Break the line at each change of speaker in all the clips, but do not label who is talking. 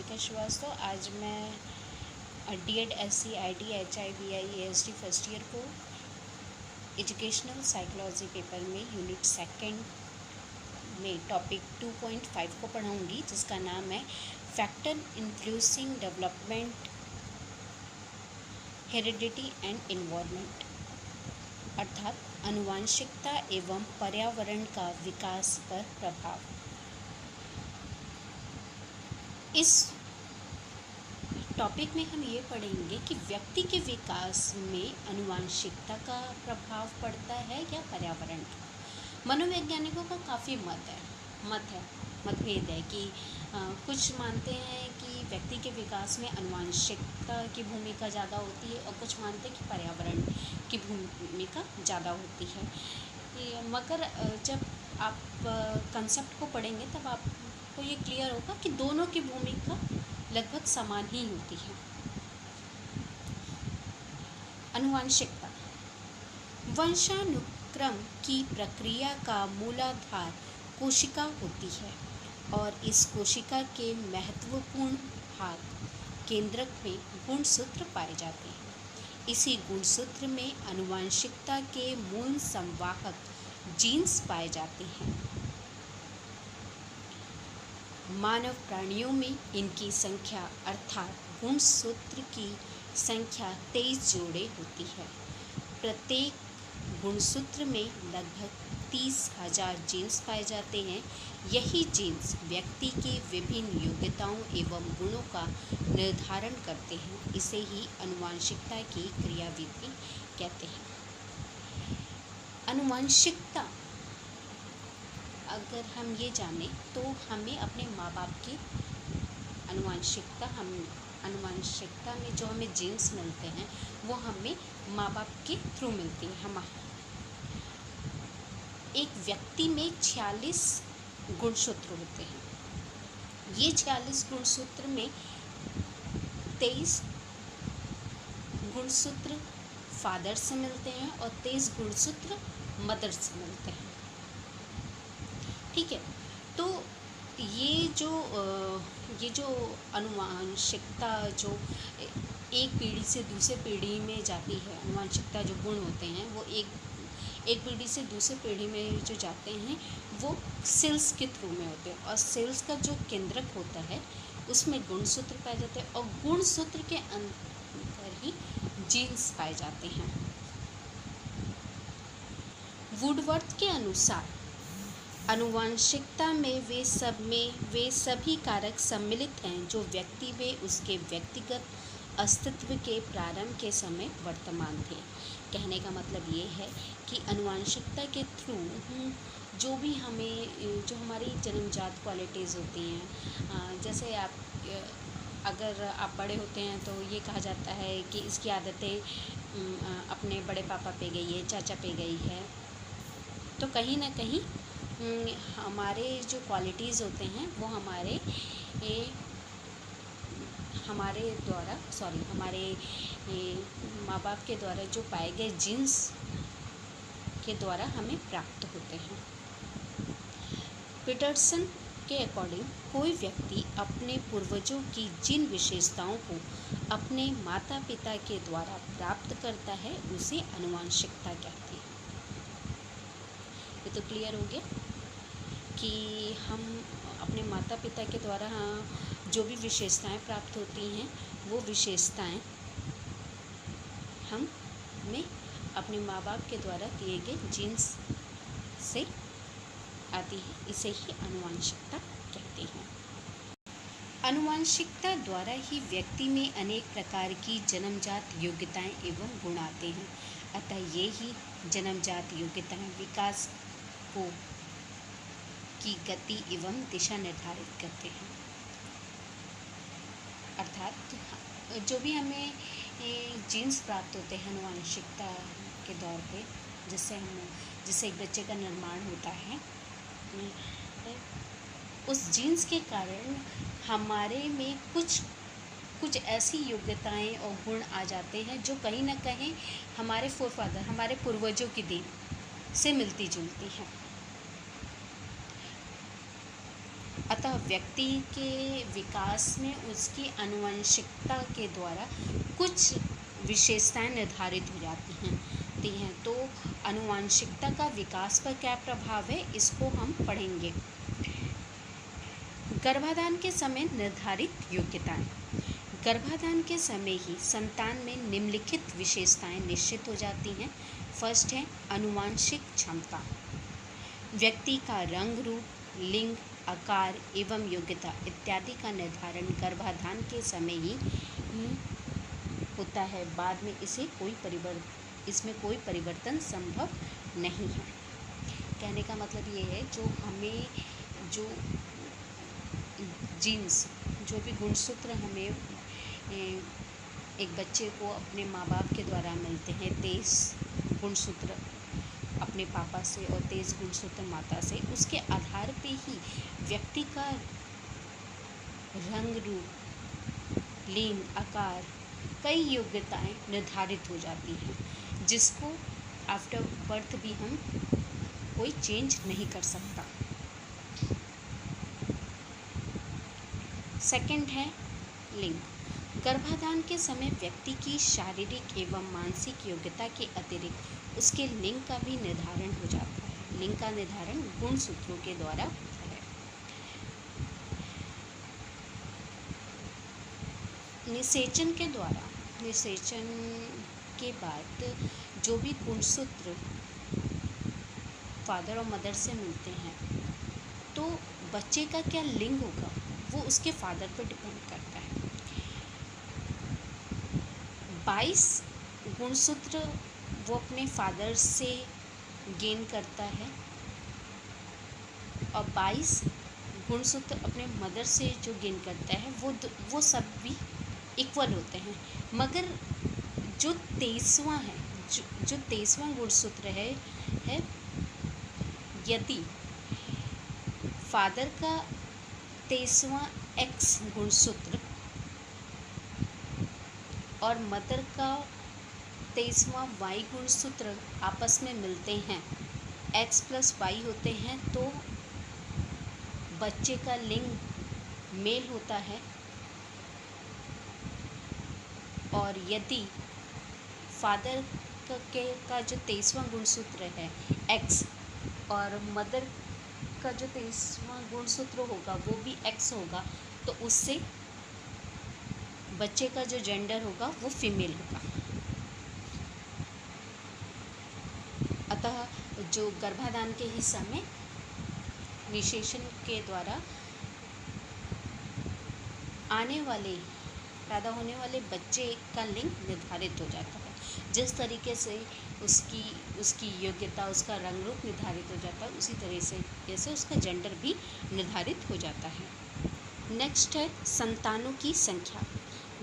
सारिका श्रीवास्तव। आज मैं DED SC IT HI BI ASD first year को एजुकेशनल साइकोलॉजी पेपर में यूनिट सेकंड में टॉपिक 2.5 को पढ़ाऊंगी, जिसका नाम है factor influencing development, heredity and environment, अर्थात आनुवंशिकता एवं पर्यावरण का विकास पर प्रभाव। इस टॉपिक में हम ये पढ़ेंगे कि व्यक्ति के विकास में आनुवंशिकता का प्रभाव पड़ता है या पर्यावरण का। मनोवैज्ञानिकों का काफ़ी मतभेद है कि कुछ मानते हैं कि व्यक्ति के विकास में आनुवंशिकता की भूमिका ज़्यादा होती है और कुछ मानते हैं कि पर्यावरण की भूमिका ज़्यादा होती है। मगर जब आप कंसेप्ट को पढ़ेंगे तब आपको ये क्लियर होगा कि दोनों की भूमिका लगभग समान ही होती है। आनुवंशिकता वंशानुक्रम की प्रक्रिया का मूलाधार कोशिका होती है और इस कोशिका के महत्वपूर्ण भाग केंद्रक में गुणसूत्र पाए जाते हैं। इसी गुणसूत्र में आनुवंशिकता के मूल संवाहक जीन्स पाए जाते हैं। मानव प्राणियों में इनकी संख्या अर्थात गुणसूत्र की संख्या 23 जोड़े होती है। प्रत्येक गुणसूत्र में लगभग 30,000 जीन्स पाए जाते हैं। यही जीन्स व्यक्ति की विभिन्न योग्यताओं एवं गुणों का निर्धारण करते हैं। इसे ही आनुवंशिकता की क्रियाविधि कहते हैं। आनुवंशिकता अगर हम ये जाने तो हमें अपने माँ बाप की आनुवंशिकता में जो हमें जीन्स मिलते हैं वो हमें माँ बाप के थ्रू मिलती है। एक व्यक्ति में 46 गुणसूत्र होते हैं। ये 46 गुणसूत्र में 23 गुणसूत्र फादर से मिलते हैं और 23 गुणसूत्र मदर से मिलते हैं। ठीक है, तो ये जो आनुवंशिकता जो एक पीढ़ी से दूसरे पीढ़ी में जाती है, आनुवंशिकता जो गुण होते हैं वो एक पीढ़ी से दूसरी पीढ़ी में जो जाते हैं वो सेल्स के थ्रू में होते हैं और सेल्स का जो केंद्रक होता है उसमें गुणसूत्र पाए जाते हैं और गुणसूत्र के अंदर ही जीन्स पाए जाते हैं। वुडवर्थ के अनुसार आनुवंशिकता में वे सभी कारक सम्मिलित हैं जो व्यक्ति में उसके व्यक्तिगत अस्तित्व के प्रारंभ के समय वर्तमान थे। कहने का मतलब ये है कि आनुवंशिकता के थ्रू जो हमारी जन्मजात क्वालिटीज़ होती हैं, जैसे अगर आप बड़े होते हैं तो ये कहा जाता है कि इसकी आदतें अपने बड़े पापा पे गई है, चाचा पे गई है, तो कहीं ना कहीं हमारे जो क्वालिटीज़ होते हैं वो हमारे माँ बाप के द्वारा जो पाए गए जीन्स के द्वारा हमें प्राप्त होते हैं। पीटरसन के अकॉर्डिंग कोई व्यक्ति अपने पूर्वजों की जिन विशेषताओं को अपने माता पिता के द्वारा प्राप्त करता है उसे आनुवंशिकता कहते हैं। ये तो क्लियर हो गया कि हम अपने माता पिता के द्वारा जो भी विशेषताएं प्राप्त होती हैं वो विशेषताएं हमें अपने माँ बाप के द्वारा दिए गए जीन्स से आती है। इसे ही आनुवंशिकता कहते हैं। आनुवंशिकता द्वारा ही व्यक्ति में अनेक प्रकार की जन्मजात योग्यताएं एवं गुण आते हैं। अतः ये ही जन्मजात योग्यताएं विकास की गति एवं दिशा निर्धारित करते हैं। अर्थात जो भी हमें जीन्स प्राप्त होते हैं आनुवंशिकता के तौर पे, जिससे एक बच्चे का निर्माण होता है, उस जीन्स के कारण हमारे में कुछ ऐसी योग्यताएं और गुण आ जाते हैं जो कहीं ना कहीं हमारे पूर्वजों की देन से मिलती जुलती हैं। अतः व्यक्ति के विकास में उसकी आनुवंशिकता के द्वारा कुछ विशेषताएं निर्धारित हो जाती हैं। तो आनुवंशिकता का विकास पर क्या प्रभाव है, इसको हम पढ़ेंगे। गर्भाधान के समय निर्धारित योग्यताएं। गर्भाधान के समय ही संतान में निम्नलिखित विशेषताएं निश्चित हो जाती हैं। फर्स्ट है आनुवांशिक क्षमता। व्यक्ति का रंग, रूप, लिंग, आकार एवं योग्यता इत्यादि का निर्धारण गर्भाधान के समय ही होता है। बाद में इसमें कोई परिवर्तन संभव नहीं है। कहने का मतलब ये है, जो जीन्स, जो भी गुणसूत्र हमें एक बच्चे को अपने माँ बाप के द्वारा मिलते हैं, 23 गुणसूत्र अपने पापा से और 23 गुणसूत्र माता से, उसके आधार पे ही व्यक्ति का रंग, रूप, लिंग, आकार, कई योग्यताएं निर्धारित हो जाती हैं, जिसको आफ्टर बर्थ भी हम कोई चेंज नहीं कर सकता। सेकंड है लिंग। गर्भाधान के समय व्यक्ति की शारीरिक एवं मानसिक योग्यता के अतिरिक्त उसके लिंग का भी निर्धारण हो जाता है। लिंग का निर्धारण गुणसूत्रों के द्वारा होता है। निषेचन के द्वारा, निषेचन के बाद जो भी गुणसूत्र फादर और मदर से मिलते हैं, तो बच्चे का क्या लिंग होगा वो उसके फादर पर डिपेंड करता है। 22 गुणसूत्र वो अपने फादर से गेन करता है और 22 गुणसूत्र अपने मदर से जो गेन करता है वो सब भी इक्वल होते हैं। मगर जो 23वां है, जो 23वां गुणसूत्र है, यदि फादर का 23वां एक्स गुणसूत्र और मदर का 23वां वाई गुणसूत्र आपस में मिलते हैं, एक्स प्लस वाई होते हैं, तो बच्चे का लिंग मेल होता है। और यदि फादर का जो 23वां गुणसूत्र है एक्स और मदर का जो 23वां गुणसूत्र होगा वो भी एक्स होगा, तो उससे बच्चे का जो जेंडर होगा वो फीमेल होगा। अतः जो गर्भाधान के ही समय निषेचन के द्वारा पैदा होने वाले बच्चे का लिंग निर्धारित हो जाता है। जिस तरीके से उसकी योग्यता, उसका रंग रूप निर्धारित हो जाता है, उसी तरह से जैसे उसका जेंडर भी निर्धारित हो जाता है। नेक्स्ट है संतानों की संख्या।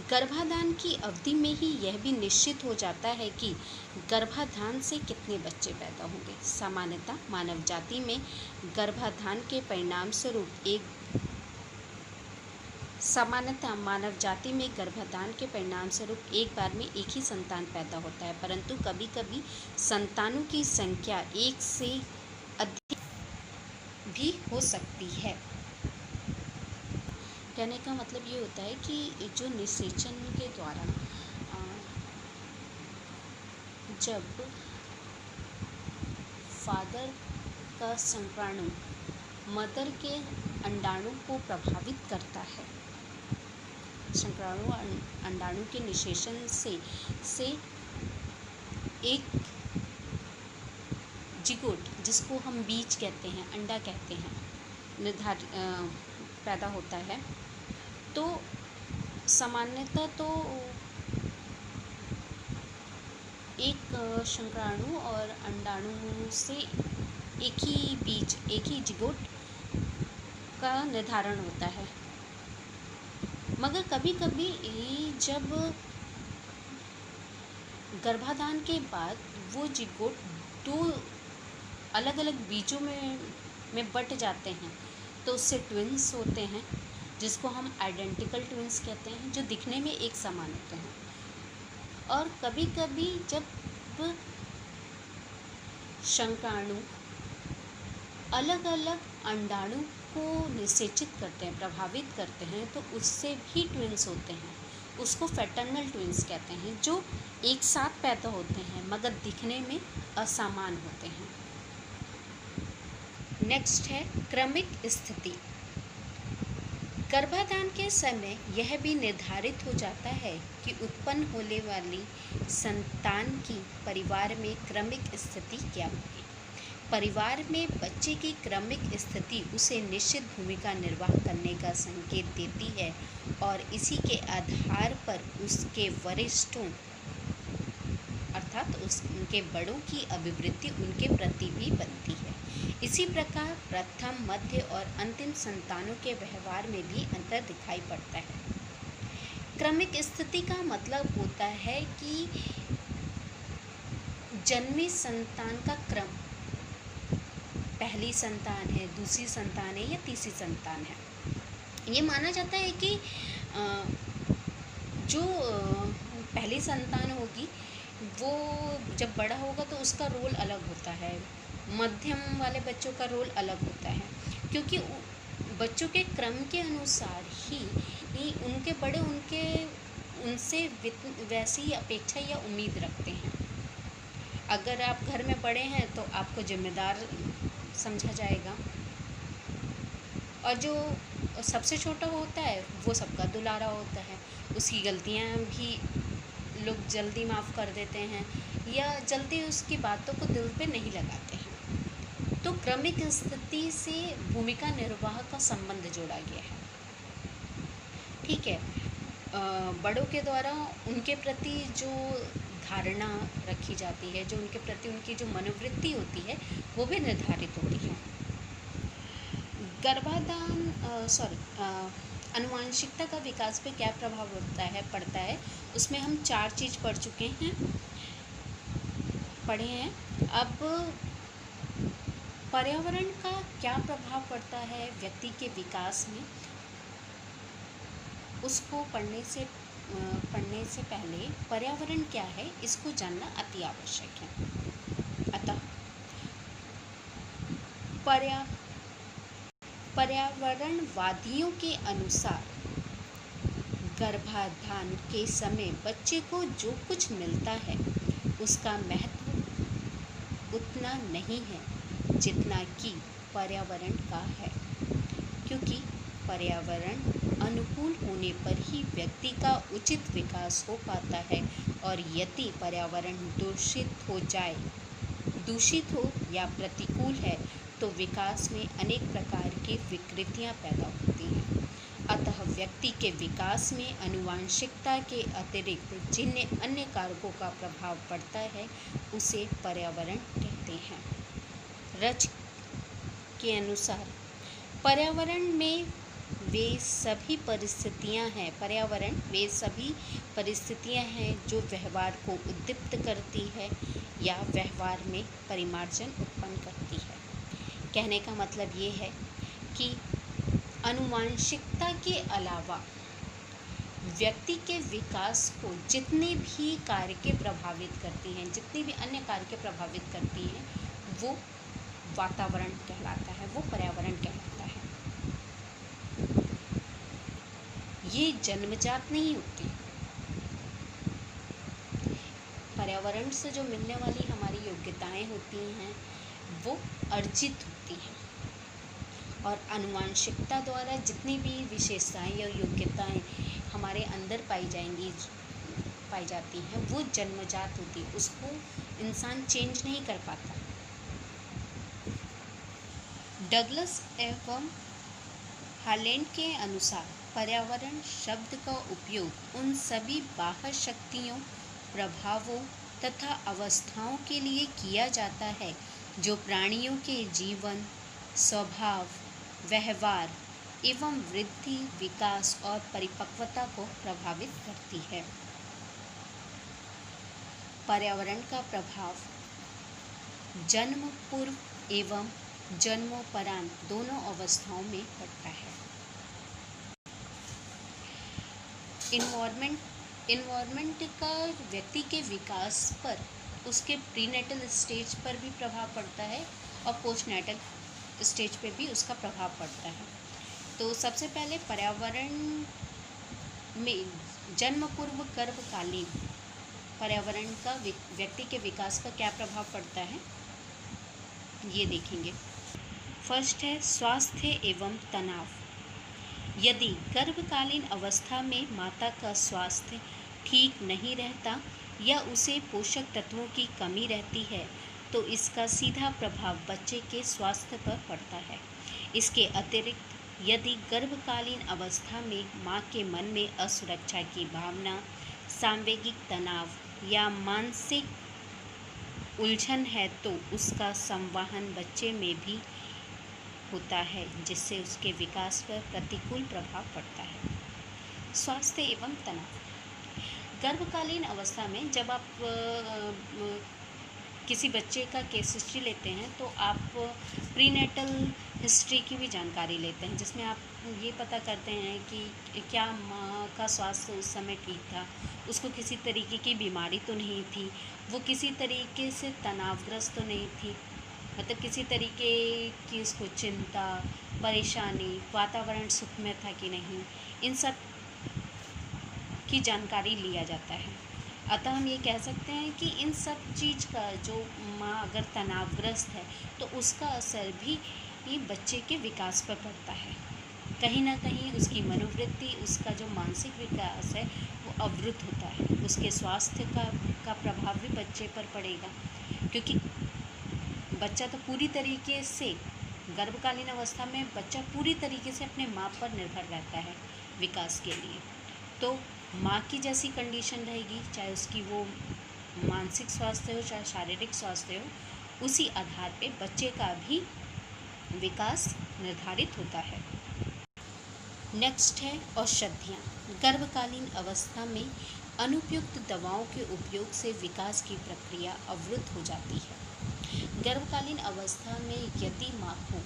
गर्भाधान की अवधि में ही यह भी निश्चित हो जाता है कि गर्भाधान से कितने बच्चे पैदा होंगे। सामान्यतः मानव जाति में गर्भाधान के परिणाम स्वरूप एक बार में एक ही संतान पैदा होता है, परंतु कभी कभी संतानों की संख्या एक से अधिक भी हो सकती है। कहने का मतलब ये होता है कि जो निषेचन के द्वारा जब फादर का शुक्राणु मदर के अंडाणु को प्रभावित करता है, शुक्राणु अंडाणु के निषेचन से एक जिगोट, जिसको हम बीज कहते हैं, अंडा कहते हैं, पैदा होता है। तो सामान्यतः तो एक शुक्राणु और अंडाणु से एक ही बीज, एक ही जिगोट का निर्धारण होता है। मगर कभी कभी जब गर्भाधान के बाद वो जिगोट 2 अलग अलग बीजों में बट जाते हैं, तो उससे ट्विंस होते हैं, जिसको हम आइडेंटिकल ट्विंस कहते हैं, जो दिखने में एक समान होते हैं। और कभी कभी जब शुक्राणु अलग अलग अंडाणु को निषेचित करते हैं, प्रभावित करते हैं, तो उससे भी ट्विंस होते हैं। उसको फैटर्नल ट्विंस कहते हैं, जो एक साथ पैदा होते हैं मगर दिखने में असमान होते हैं। नेक्स्ट है क्रमिक स्थिति। गर्भाधान के समय यह भी निर्धारित हो जाता है कि उत्पन्न होने वाली संतान की परिवार में क्रमिक स्थिति क्या होगी। परिवार में बच्चे की क्रमिक स्थिति उसे निश्चित भूमिका निर्वाह करने का संकेत देती है और इसी के आधार पर उसके वरिष्ठों अर्थात उनके बड़ों की अभिवृत्ति उनके प्रति भी बनती है। इसी प्रकार प्रथम, मध्य और अंतिम संतानों के व्यवहार में भी अंतर दिखाई पड़ता है। क्रमिक स्थिति का मतलब होता है कि जन्मी संतान का क्रम, पहली संतान है, दूसरी संतान है या तीसरी संतान है। ये माना जाता है कि जो पहली संतान होगी वो जब बड़ा होगा तो उसका रोल अलग होता है, मध्यम वाले बच्चों का रोल अलग होता है, क्योंकि बच्चों के क्रम के अनुसार ही उनके बड़े उनसे वैसी ही अपेक्षा या उम्मीद रखते हैं। अगर आप घर में बड़े हैं तो आपको जिम्मेदार समझा जाएगा, और जो सबसे छोटा होता है वो सबका दुलारा होता है। उसकी गलतियां भी लोग जल्दी माफ़ कर देते हैं या जल्दी उसकी बातों को दिल पे नहीं लगाते हैं। तो क्रमिक स्थिति से भूमिका निर्वाह का संबंध जोड़ा गया है। ठीक है, बड़ों के द्वारा उनके प्रति जो धारणा रखी जाती है, जो उनके प्रति उनकी जो मनोवृत्ति होती है वो भी निर्धारित होती है। गर्भाधान आनुवांशिकता का विकास पे क्या प्रभाव पड़ता है, उसमें हम 4 चीज़ पढ़े हैं। अब पर्यावरण का क्या प्रभाव पड़ता है व्यक्ति के विकास में, उसको पढ़ने से पहले पर्यावरण क्या है इसको जानना अति आवश्यक है। अतः पर्यावरणवादियों के अनुसार गर्भाधान के समय बच्चे को जो कुछ मिलता है उसका महत्व उतना नहीं है जितना कि पर्यावरण का है, क्योंकि पर्यावरण अनुकूल होने पर ही व्यक्ति का उचित विकास हो पाता है, और यदि पर्यावरण दूषित हो या प्रतिकूल है तो विकास में अनेक प्रकार की विकृतियां पैदा होती हैं। अतः व्यक्ति के विकास में आनुवांशिकता के अतिरिक्त जिन अन्य कारकों का प्रभाव पड़ता है उसे पर्यावरण कहते हैं। रच के अनुसार पर्यावरण वे सभी परिस्थितियां हैं जो व्यवहार को उद्दीप्त करती है या व्यवहार में परिमार्जन उत्पन्न करती है। कहने का मतलब ये है कि आनुवांशिकता के अलावा व्यक्ति के विकास को जितने भी कारकें प्रभावित करती हैं, जितनी भी अन्य कारकें प्रभावित करती हैं, वो वातावरण कहलाता है, वो पर्यावरण कहलाता है। ये जन्मजात नहीं होती। पर्यावरण से जो मिलने वाली हमारी योग्यताएं होती हैं वो अर्जित होती हैं, और आनुवांशिकता द्वारा जितनी भी विशेषताएं या योग्यताएं हमारे अंदर पाई जाती हैं वो जन्मजात होती है, उसको इंसान चेंज नहीं कर पाता। डगलस एवं हालैंड के अनुसार पर्यावरण शब्द का उपयोग उन सभी बाह्य शक्तियों, प्रभावों तथा अवस्थाओं के लिए किया जाता है जो प्राणियों के जीवन, स्वभाव, व्यवहार एवं वृद्धि, विकास और परिपक्वता को प्रभावित करती है। पर्यावरण का प्रभाव जन्म पूर्व एवं जन्मोपरांत दोनों अवस्थाओं में पड़ता है। इन्वायरमेंट का व्यक्ति के विकास पर, उसके प्रीनेटल स्टेज पर भी प्रभाव पड़ता है और पोस्टनेटल स्टेज पे भी उसका प्रभाव पड़ता है। तो सबसे पहले पर्यावरण में जन्म पूर्व गर्भकालीन पर्यावरण का व्यक्ति के विकास पर क्या प्रभाव पड़ता है, ये देखेंगे। फर्स्ट है स्वास्थ्य एवं तनाव। यदि गर्भकालीन अवस्था में माता का स्वास्थ्य ठीक नहीं रहता या उसे पोषक तत्वों की कमी रहती है तो इसका सीधा प्रभाव बच्चे के स्वास्थ्य पर पड़ता है। इसके अतिरिक्त यदि गर्भकालीन अवस्था में मां के मन में असुरक्षा की भावना, सांवेगिक तनाव या मानसिक उलझन है तो उसका संवहन बच्चे में भी होता है, जिससे उसके विकास पर प्रतिकूल प्रभाव पड़ता है। स्वास्थ्य एवं तनाव। गर्भकालीन अवस्था में जब आप किसी बच्चे का केस हिस्ट्री लेते हैं तो आप प्रीनेटल हिस्ट्री की भी जानकारी लेते हैं, जिसमें आप ये पता करते हैं कि क्या माँ का स्वास्थ्य उस समय ठीक था, उसको किसी तरीके की बीमारी तो नहीं थी, वो किसी तरीके से तनावग्रस्त तो नहीं थी, मतलब किसी तरीके की उसको चिंता, परेशानी, वातावरण सुखमय था कि नहीं, इन सब की जानकारी लिया जाता है। अतः हम ये कह सकते हैं कि इन सब चीज़ का जो माँ अगर तनावग्रस्त है तो उसका असर भी बच्चे के विकास पर पड़ता है। कहीं ना कहीं उसकी मनोवृत्ति, उसका जो मानसिक विकास है वो अवरुद्ध होता है। उसके स्वास्थ्य का प्रभाव भी बच्चे पर पड़ेगा, क्योंकि बच्चा तो पूरी तरीके से गर्भकालीन अवस्था में बच्चा पूरी तरीके से अपने माँ पर निर्भर रहता है विकास के लिए। तो माँ की जैसी कंडीशन रहेगी, चाहे उसकी वो मानसिक स्वास्थ्य हो चाहे शारीरिक स्वास्थ्य हो, उसी आधार पे बच्चे का भी विकास निर्धारित होता है। नेक्स्ट है औषधियाँ। गर्भकालीन अवस्था में अनुपयुक्त दवाओं के उपयोग से विकास की प्रक्रिया अवरुद्ध हो जाती है। गर्भकालीन अवस्था में यदि माँ को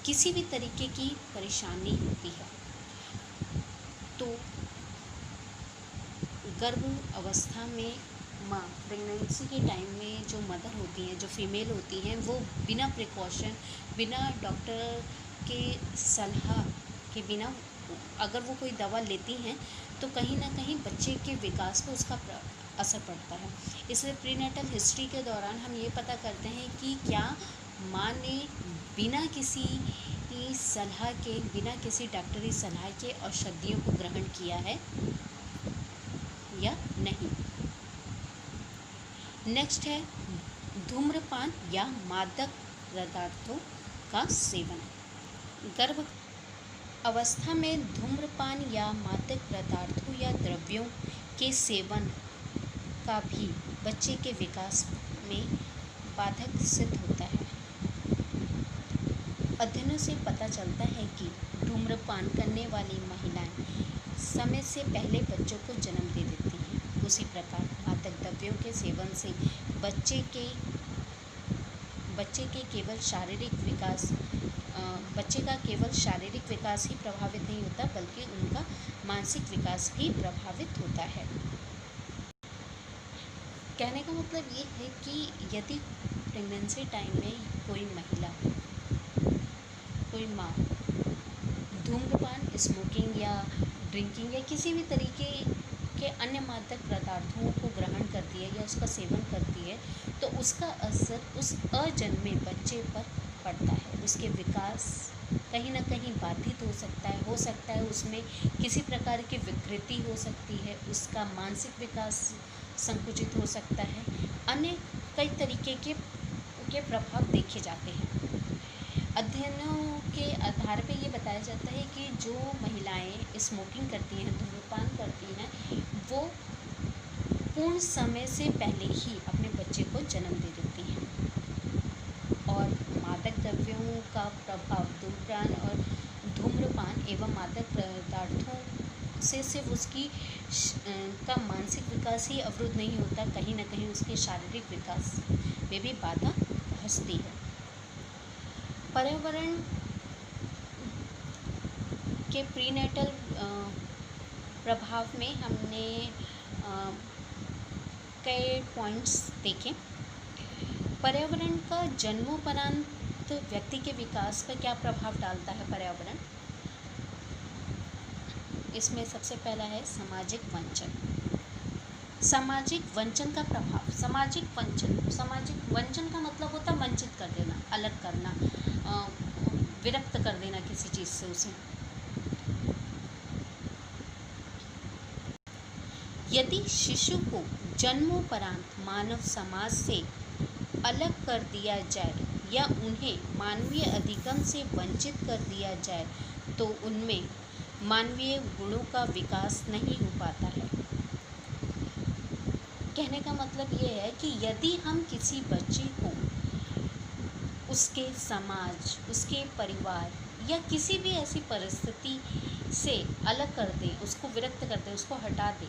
किसी भी तरीके की परेशानी होती है तो गर्भ अवस्था में माँ प्रेगनेंसी के टाइम में जो मदर होती हैं, जो फीमेल होती हैं, वो बिना प्रिकॉशन, बिना डॉक्टर के सलाह के बिना अगर वो कोई दवा लेती हैं तो कहीं ना कहीं बच्चे के विकास पर उसका असर पड़ता है। इसलिए प्रीनेटल हिस्ट्री के दौरान हम ये पता करते हैं कि क्या माँ ने बिना किसी सलाह के, बिना किसी डॉक्टरी सलाह के औषधियों को ग्रहण किया है या नहीं। नेक्स्ट है धूम्रपान या मादक पदार्थों का सेवन। गर्भ अवस्था में धूम्रपान या मादक पदार्थों या द्रव्यों के सेवन का भी बच्चे के विकास में बाधक सिद्ध होता है। अध्ययनों से पता चलता है कि धूम्रपान करने वाली महिलाएं समय से पहले बच्चों को जन्म दे देती हैं। उसी प्रकार मादक द्रव्यों के सेवन से बच्चे के केवल शारीरिक विकास ही प्रभावित नहीं होता, बल्कि उनका मानसिक विकास भी प्रभावित होता है। कहने का मतलब ये है कि यदि प्रेगनेंसी टाइम में कोई महिला, कोई माँ धूम्रपान, स्मोकिंग या ड्रिंकिंग या किसी भी तरीके के अन्य मादक पदार्थों को ग्रहण करती है या उसका सेवन करती है तो उसका असर उस अजन्मे बच्चे पर पड़ता है। उसके विकास कहीं ना कहीं बाधित हो सकता है, उसमें किसी प्रकार की विकृति हो सकती है, उसका मानसिक विकास संकुचित हो सकता है, अन्य कई तरीके के प्रभाव देखे जाते हैं। अध्ययनों के आधार पर ये बताया जाता है कि जो महिलाएं स्मोकिंग करती हैं, धूम्रपान करती हैं, वो पूर्ण समय से पहले ही अपने बच्चे को जन्म दे देती हैं। और मादक द्रव्यों का प्रभाव धूम्रपान एवं मादक पदार्थों से सिर्फ उसकी का मानसिक विकास ही अवरुद्ध नहीं होता, कहीं ना कहीं उसके शारीरिक विकास में भी बाधा पहुँचती है। पर्यावरण के प्रीनेटल प्रभाव में हमने कई पॉइंट्स देखे। पर्यावरण का जन्मोपरांत उपयुक्त व्यक्ति के विकास पर क्या प्रभाव डालता है पर्यावरण? इसमें सबसे पहला है सामाजिक वंचन। सामाजिक वंचन का प्रभाव। सामाजिक वंचन का मतलब होता है वंचित कर देना, अलग करना, विरक्त कर देना किसी चीज़ से उसे। यदि शिशु को जन्मोपरांत मानव समाज से अलग कर दिया जाए या उन्हें मानवीय अधिगम से वंचित कर दिया जाए तो उनमें मानवीय गुणों का विकास नहीं हो पाता है। कहने का मतलब ये है कि यदि हम किसी बच्चे को उसके समाज, उसके परिवार या किसी भी ऐसी परिस्थिति से अलग कर दें, उसको विरक्त कर दें, उसको हटा दें,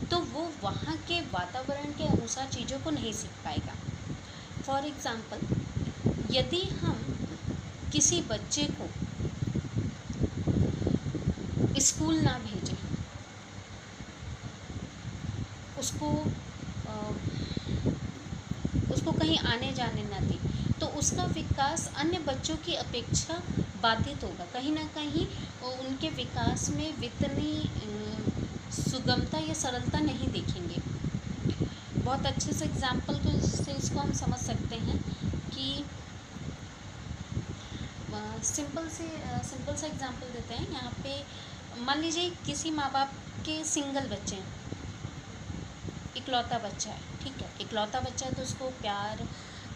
तो वो वहाँ के वातावरण के अनुसार चीज़ों को नहीं सीख पाएगा। फॉर एग्ज़ाम्पल, यदि हम किसी बच्चे को स्कूल ना भेजें, उसको कहीं आने जाने ना दें, तो उसका विकास अन्य बच्चों की अपेक्षा बाधित होगा। कहीं ना कहीं उनके विकास में इतनी सुगमता या सरलता नहीं देखेंगे। बहुत अच्छे से एग्जाम्पल से इसको हम समझ सकते हैं कि सिंपल सा एग्जाम्पल देते हैं। यहाँ पे मान लीजिए किसी माँ बाप के सिंगल बच्चे हैं, इकलौता बच्चा है, ठीक है, इकलौता बच्चा है तो उसको प्यार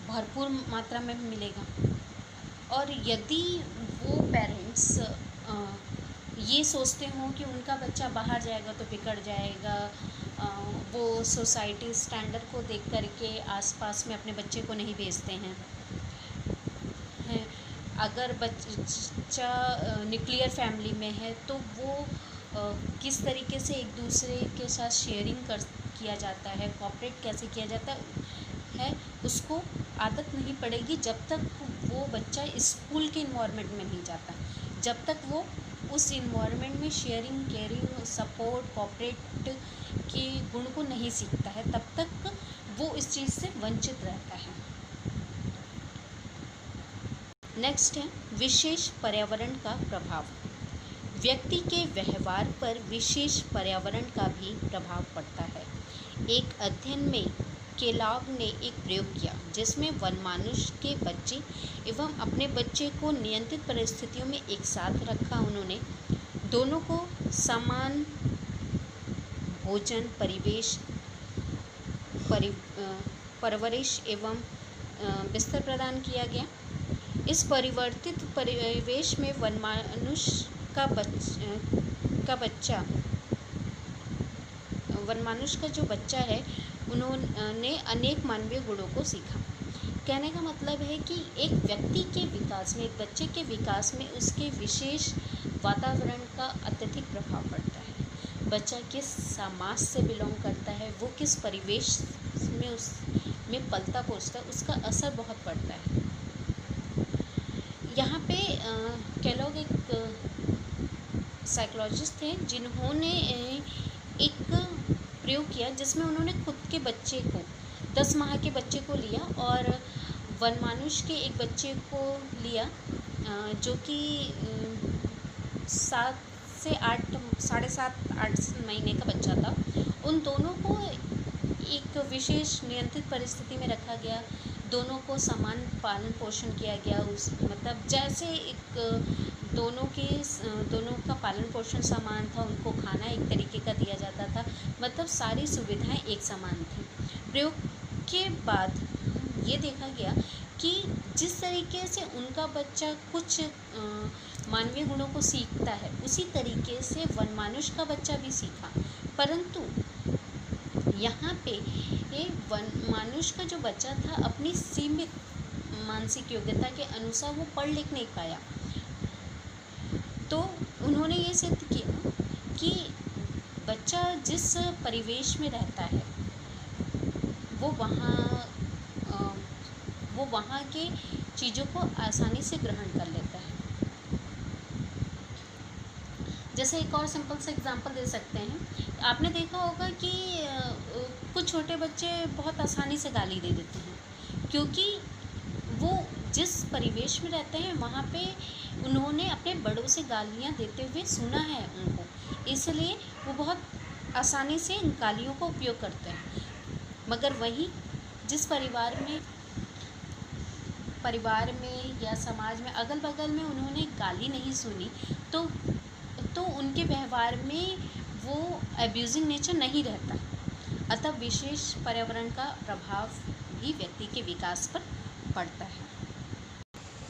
भरपूर मात्रा में मिलेगा। और यदि वो पेरेंट्स ये सोचते हों कि उनका बच्चा बाहर जाएगा तो बिगड़ जाएगा, वो सोसाइटी स्टैंडर्ड को देख करके आसपास में अपने बच्चे को नहीं भेजते हैं। अगर बच्चा न्यूक्लियर फैमिली में है तो वो किस तरीके से एक दूसरे के साथ शेयरिंग किया जाता है, कोऑपरेट कैसे किया जाता है, उसको आदत नहीं पड़ेगी जब तक वो बच्चा स्कूल के इन्वायरमेंट में नहीं जाता। जब तक वो उस इन्वायरमेंट में शेयरिंग, केयरिंग, सपोर्ट, कोऑपरेट के गुण को नहीं सीखता है, तब तक वो इस चीज़ से वंचित रहता है। नेक्स्ट है विशेष पर्यावरण का प्रभाव। व्यक्ति के व्यवहार पर विशेष पर्यावरण का भी प्रभाव पड़ता है। एक अध्ययन में केलॉग ने एक प्रयोग किया जिसमें वनमानुष के बच्चे एवं अपने बच्चे को नियंत्रित परिस्थितियों में एक साथ रखा। उन्होंने दोनों को समान भोजन, परवरिश एवं बिस्तर प्रदान किया गया। इस परिवर्तित परिवेश में वनमानुष का जो बच्चा है उन्होंने अनेक मानवीय गुणों को सीखा। कहने का मतलब है कि एक व्यक्ति के विकास में, एक बच्चे के विकास में उसके विशेष वातावरण का अत्यधिक प्रभाव पड़ता है। बच्चा किस समाज से बिलोंग करता है, वो किस परिवेश में उसमें पलता पोसता है, उसका असर बहुत पड़ता है। यहाँ पे केलॉग एक साइकोलॉजिस्ट थे जिन्होंने एक प्रयोग किया जिसमें उन्होंने खुद के बच्चे को, 10 माह के बच्चे को लिया और वनमानुष के एक बच्चे को लिया जो कि 7 से 8, 7.5-8 महीने का बच्चा था। उन दोनों को एक विशेष नियंत्रित परिस्थिति में रखा गया। दोनों को समान पालन पोषण किया गया। मतलब जैसे एक दोनों का पालन पोषण समान था, उनको खाना एक तरीके का दिया जाता था, मतलब सारी सुविधाएं एक समान थी। प्रयोग के बाद ये देखा गया कि जिस तरीके से उनका बच्चा कुछ मानवीय गुणों को सीखता है, उसी तरीके से वनमानुष का बच्चा भी सीखा। परंतु यहाँ पे ये वनमानुष का जो बच्चा था अपनी सीमित मानसिक योग्यता के अनुसार वो पढ़ लिख नहीं पाया। तो उन्होंने ये सिद्ध किया कि बच्चा जिस परिवेश में रहता है वो वहाँ के चीज़ों को आसानी से ग्रहण कर लेता है। जैसे एक और सिंपल सा एग्जांपल दे सकते हैं। आपने देखा होगा कि कुछ छोटे बच्चे बहुत आसानी से गाली दे देते हैं क्योंकि वो जिस परिवेश में रहते हैं वहाँ पे उन्होंने अपने बड़ों से गालियाँ देते हुए सुना है उनको, इसलिए वो बहुत आसानी से इन गालियों का उपयोग करते हैं। मगर वहीं जिस परिवार में या समाज में अगल बगल में उन्होंने गाली नहीं सुनी, तो उनके व्यवहार में वो एब्यूजिंग नेचर नहीं रहता। अतः विशेष पर्यावरण का प्रभाव भी व्यक्ति के विकास पर पड़ता है।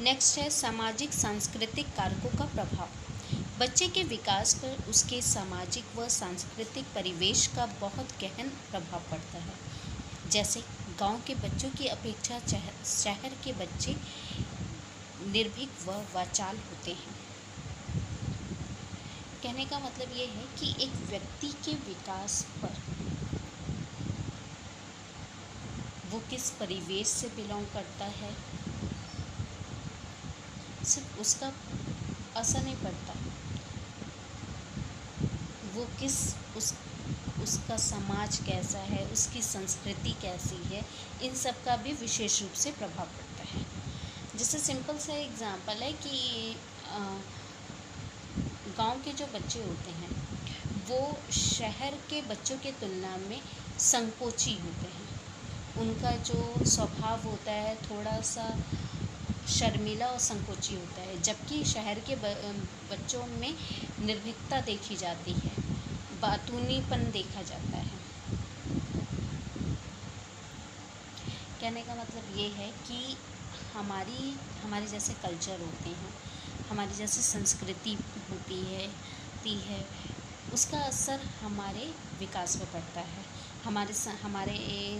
नेक्स्ट है सामाजिक सांस्कृतिक कारकों का प्रभाव। बच्चे के विकास पर उसके सामाजिक व सांस्कृतिक परिवेश का बहुत गहन प्रभाव पड़ता है। जैसे गांव के बच्चों की अपेक्षा शहर के बच्चे निर्भीक व वाचाल होते हैं। कहने का मतलब ये है कि एक व्यक्ति के विकास पर वो किस परिवेश से बिलोंग करता है सिर्फ उसका असर नहीं पड़ता, वो उसका समाज कैसा है, उसकी संस्कृति कैसी है, इन सब का भी विशेष रूप से प्रभाव पड़ता है। जैसे सिंपल सा एग्जांपल है कि गांव के जो बच्चे होते हैं वो शहर के बच्चों के तुलना में संकोची होते हैं। उनका जो स्वभाव होता है थोड़ा सा शर्मीला और संकोची होता है, जबकि शहर के बच्चों में निर्भीकता देखी जाती है, बातूनीपन देखा जाता है। कहने का मतलब ये है कि हमारे जैसे कल्चर होते हैं, हमारी जैसी संस्कृति होती है उसका असर हमारे विकास पर पड़ता है। हमारे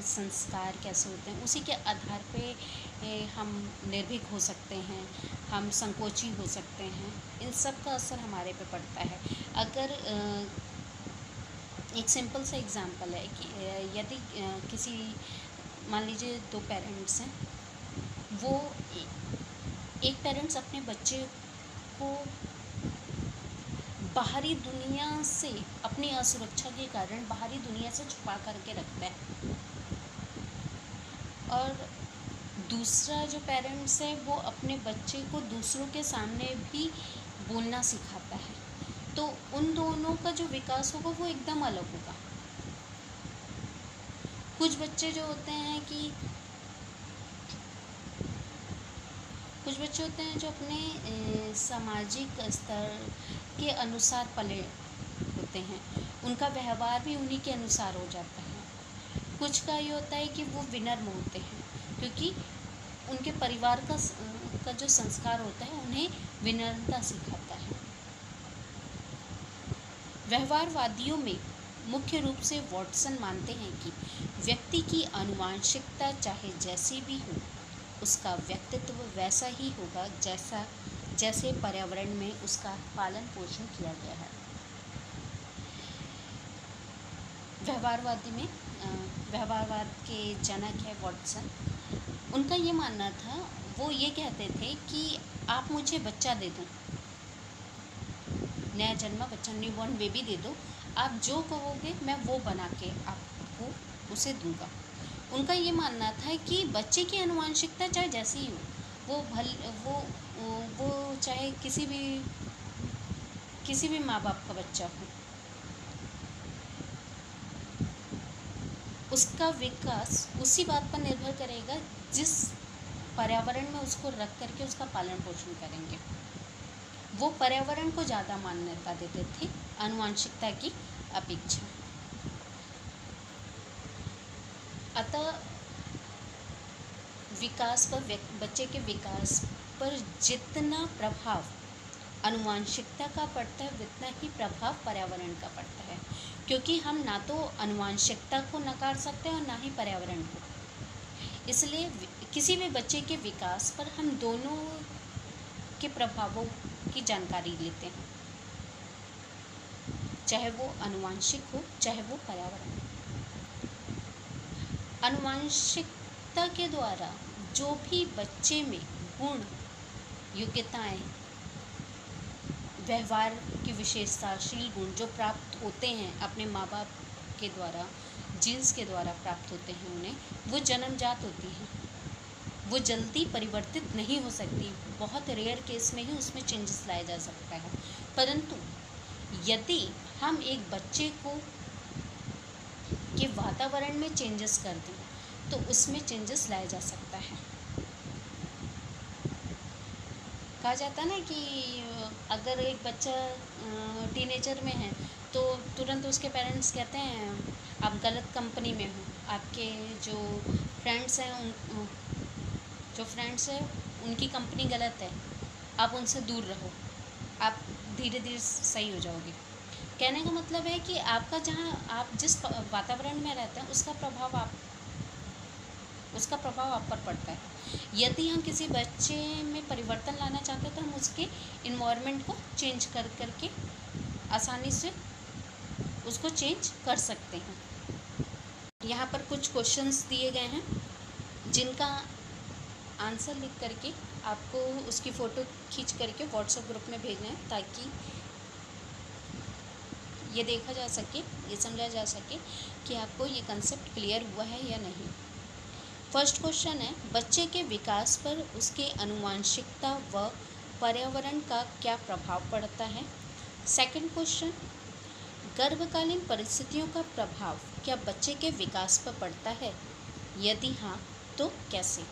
संस्कार कैसे होते हैं उसी के आधार पे हम निर्भीक हो सकते हैं, हम संकोची हो सकते हैं, इन सब का असर हमारे पे पड़ता है। अगर एक सिंपल सा एग्जांपल है कि यदि किसी मान लीजिए दो पेरेंट्स हैं, वो एक पेरेंट्स अपने बच्चे को बाहरी दुनिया से अपनी असुरक्षा के कारण बाहरी दुनिया से छुपा करके रखता है, और दूसरा जो पेरेंट्स है वो अपने बच्चे को दूसरों के सामने भी बोलना सिखाता है, तो उन दोनों का जो विकास होगा वो एकदम अलग होगा। कुछ बच्चे होते हैं जो अपने सामाजिक स्तर के अनुसार पले होते हैं, उनका व्यवहार भी उन्हीं के अनुसार हो जाता है। कुछ का ये होता है कि वो विनम्र होते हैं, क्योंकि उनके परिवार का जो संस्कार होता है उन्हें विनम्रता सिखाता है। व्यवहारवादियों में मुख्य रूप से वॉटसन मानते हैं कि व्यक्ति की आनुवंशिकता चाहे जैसी भी हो, उसका व्यक्तित्व वैसा ही होगा जैसे पर्यावरण में उसका पालन पोषण किया गया है। व्यवहारवाद के जनक है वॉटसन। उनका ये मानना था, वो ये कहते थे कि आप मुझे बच्चा दे दो, नया जन्मा बच्चा, न्यूबॉर्न बेबी दे दो, आप जो कहोगे मैं वो बना के आपको उसे दूंगा। उनका ये मानना था कि बच्चे की आनुवंशिकता चाहे जैसी ही हो, वो चाहे किसी भी माँ बाप का बच्चा हो, उसका विकास उसी बात पर निर्भर करेगा जिस पर्यावरण में उसको रख करके उसका पालन पोषण करेंगे। वो पर्यावरण को ज़्यादा मान्यता देते थे आनुवंशिकता की अपेक्षा। अतः बच्चे के विकास पर जितना प्रभाव आनुवंशिकता का पड़ता है उतना ही प्रभाव पर्यावरण का पड़ता है, क्योंकि हम ना तो आनुवंशिकता को नकार सकते हैं और ना ही पर्यावरण को। इसलिए किसी भी बच्चे के विकास पर हम दोनों के प्रभावों की जानकारी लेते हैं, चाहे वो आनुवंशिक हो चाहे वो पर्यावरण। आनुवंशिकता के द्वारा जो भी बच्चे में गुण, योग्यताएं, व्यवहार की विशेषताशील गुण जो प्राप्त होते हैं अपने माँ बाप के द्वारा, जीन्स के द्वारा प्राप्त होते हैं उन्हें, वो जन्मजात होती हैं, वो जल्दी परिवर्तित नहीं हो सकती, बहुत रेयर केस में ही उसमें चेंजेस लाया जा सकता है। परंतु यदि हम एक बच्चे को के वातावरण में चेंजेस कर दें तो उसमें चेंजेस लाया जा सकता है। कहा जाता है ना कि अगर एक बच्चा टीनेजर में है तो तुरंत उसके पेरेंट्स कहते हैं आप गलत कंपनी में हो, आपके जो फ्रेंड्स हैं उनकी कंपनी गलत है, आप उनसे दूर रहो, आप धीरे धीरे सही हो जाओगे। कहने का मतलब है कि आपका जहाँ आप जिस वातावरण में रहते हैं उसका प्रभाव आप पर पड़ता है। यदि हम किसी बच्चे में परिवर्तन लाना चाहते हैं तो हम उसके इन्वायरमेंट को चेंज कर करके आसानी से उसको चेंज कर सकते हैं। यहाँ पर कुछ क्वेश्चंस दिए गए हैं जिनका आंसर लिख करके आपको उसकी फ़ोटो खींच करके व्हाट्सएप ग्रुप में भेजना है, ताकि ये देखा जा सके, ये समझा जा सके कि आपको ये कंसेप्ट क्लियर हुआ है या नहीं। फर्स्ट क्वेश्चन है, बच्चे के विकास पर उसके आनुवंशिकता व पर्यावरण का क्या प्रभाव पड़ता है। सेकंड क्वेश्चन, गर्भकालीन परिस्थितियों का प्रभाव क्या बच्चे के विकास पर पड़ता है, यदि हाँ तो कैसे।